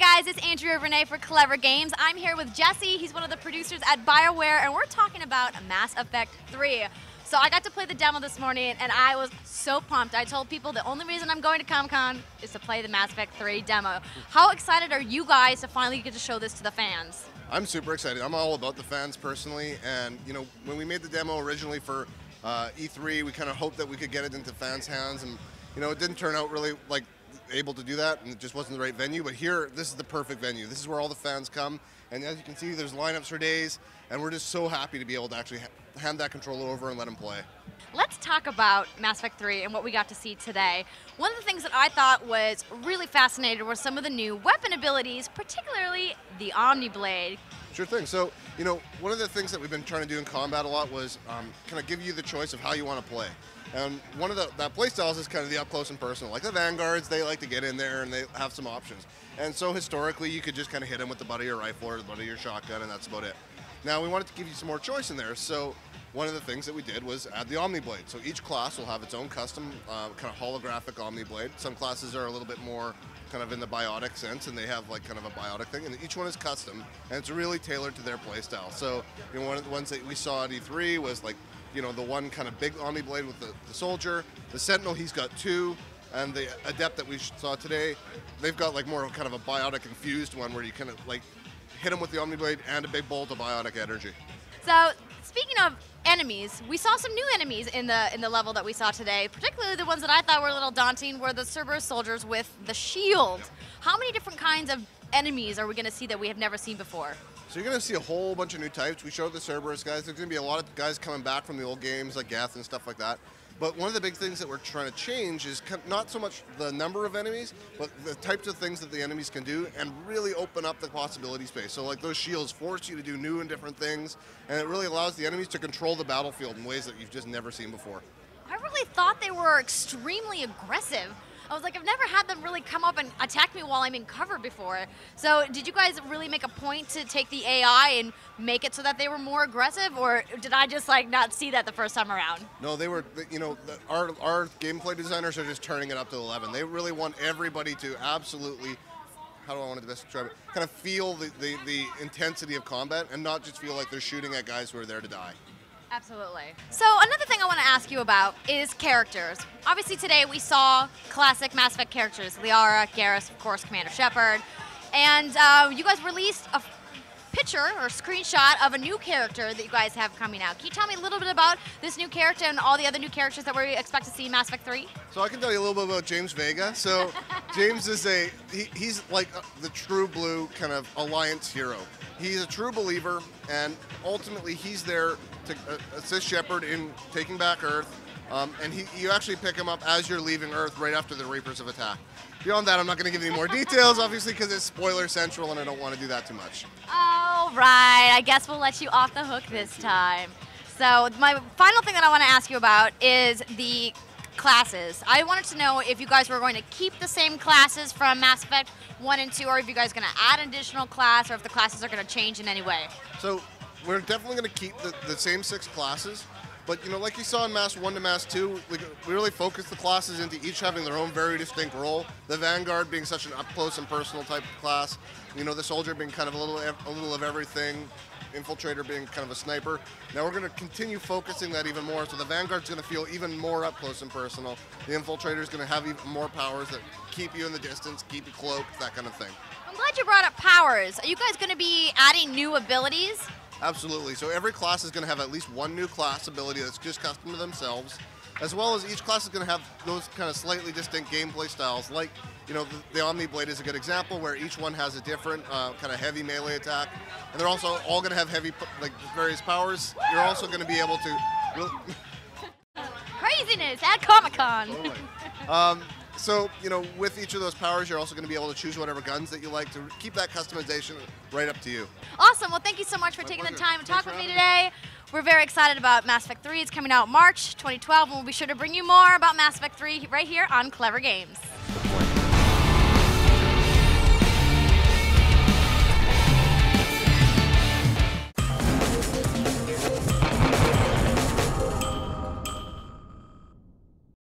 guys, it's Andrea Renee for Clever Games. I'm here with Jesse. He's one of the producers at BioWare, and we're talking about Mass Effect 3. So I got to play the demo this morning, and I was so pumped. I told people the only reason I'm going to Comic-Con is to play the Mass Effect 3 demo. How excited are you guys to finally get to show this to the fans? I'm super excited. I'm all about the fans personally, and you know, when we made the demo originally for E3, we kind of hoped that we could get it into fans' hands, and you know, it didn't turn out really like able to do that, and it just wasn't the right venue. But here, this is the perfect venue. This is where all the fans come, and as you can see, there's lineups for days, and we're just so happy to be able to actually hand that controller over and let them play. Let's talk about Mass Effect 3 and what we got to see today. One of the things that I thought was really fascinating were some of the new weapon abilities, particularly the Omniblade. Sure thing. So, you know, one of the things that we've been trying to do in combat a lot was kind of give you the choice of how you want to play. And one of that play styles is kind of the up close and personal. Like the Vanguards, they like to get in there and they have some options. And so historically, you could just kind of hit them with the butt of your rifle or the butt of your shotgun, and that's about it. Now, we wanted to give you some more choice in there, so one of the things that we did was add the Omniblade. So each class will have its own custom kind of holographic Omniblade. Some classes are a little bit more kind of in the biotic sense, and they have like kind of a biotic thing, and each one is custom, and it's really tailored to their play style. So, you know, one of the ones that we saw at E3 was like, you know, the one kind of big Omniblade with the soldier. The Sentinel, he's got two, and the Adept that we saw today, they've got like more of kind of a biotic infused one where you kind of like hit them with the Omniblade and a big bolt of biotic energy. So, speaking of enemies, we saw some new enemies in the level that we saw today. Particularly the ones that I thought were a little daunting were the Cerberus soldiers with the shield. Yep. How many different kinds of enemies are we going to see that we have never seen before? So you're going to see a whole bunch of new types. We showed the Cerberus guys. There's going to be a lot of guys coming back from the old games like Geth and stuff like that. But one of the big things that we're trying to change is not so much the number of enemies, but the types of things that the enemies can do and really open up the possibility space. So like those shields force you to do new and different things, and it really allows the enemies to control the battlefield in ways that you've just never seen before. I really thought they were extremely aggressive. I was like, I've never had them really come up and attack me while I'm in cover before. So did you guys really make a point to take the AI and make it so that they were more aggressive, or did I just like not see that the first time around? No, they were, you know, our gameplay designers are just turning it up to 11. They really want everybody to absolutely, how do I want to best describe it, kind of feel the intensity of combat and not just feel like they're shooting at guys who are there to die. Absolutely. So another thing I want to ask you about is characters. Obviously today we saw classic Mass Effect characters, Liara, Garrus, of course, Commander Shepard, and you guys released a picture or screenshot of a new character that you guys have coming out. Can you tell me a little bit about this new character and all the other new characters that we expect to see in Mass Effect 3? So I can tell you a little bit about James Vega. So James is he's like the true blue kind of Alliance hero. He's a true believer, and ultimately he's there to assist Shepard in taking back Earth, and you actually pick him up as you're leaving Earth right after the Reapers have attacked. Beyond that, I'm not going to give you any more details, obviously, because it's spoiler central, and I don't want to do that too much. All right, I guess we'll let you off the hook this time. So my final thing that I want to ask you about is the classes. I wanted to know if you guys were going to keep the same classes from Mass Effect 1 and 2, or if you guys are going to add an additional class, or if the classes are going to change in any way. So we're definitely going to keep the same 6 classes, but you know, like you saw in Mass 1 to Mass 2, we really focused the classes into each having their own very distinct role. The Vanguard being such an up-close and personal type of class, you know, the Soldier being kind of a little of everything, Infiltrator being kind of a sniper. Now we're going to continue focusing that even more, so the Vanguard's going to feel even more up close and personal. The Infiltrator's going to have even more powers that keep you in the distance, keep you cloaked, that kind of thing. I'm glad you brought up powers. Are you guys going to be adding new abilities? Absolutely. So every class is going to have at least one new class ability that's just custom to themselves, as well as each class is going to have those kind of slightly distinct gameplay styles. Like, you know, the Omniblade is a good example where each one has a different kind of heavy melee attack, and they're also all going to have heavy, like, various powers. You're also going to be able to... Craziness at Comic-Con. Totally. So, you know, with each of those powers, you're also going to be able to choose whatever guns that you like to keep that customization right up to you. Awesome. Well, thank you so much for taking the time to talk with me today. We're very excited about Mass Effect 3. It's coming out March 2012, and we'll be sure to bring you more about Mass Effect 3 right here on Clever Games.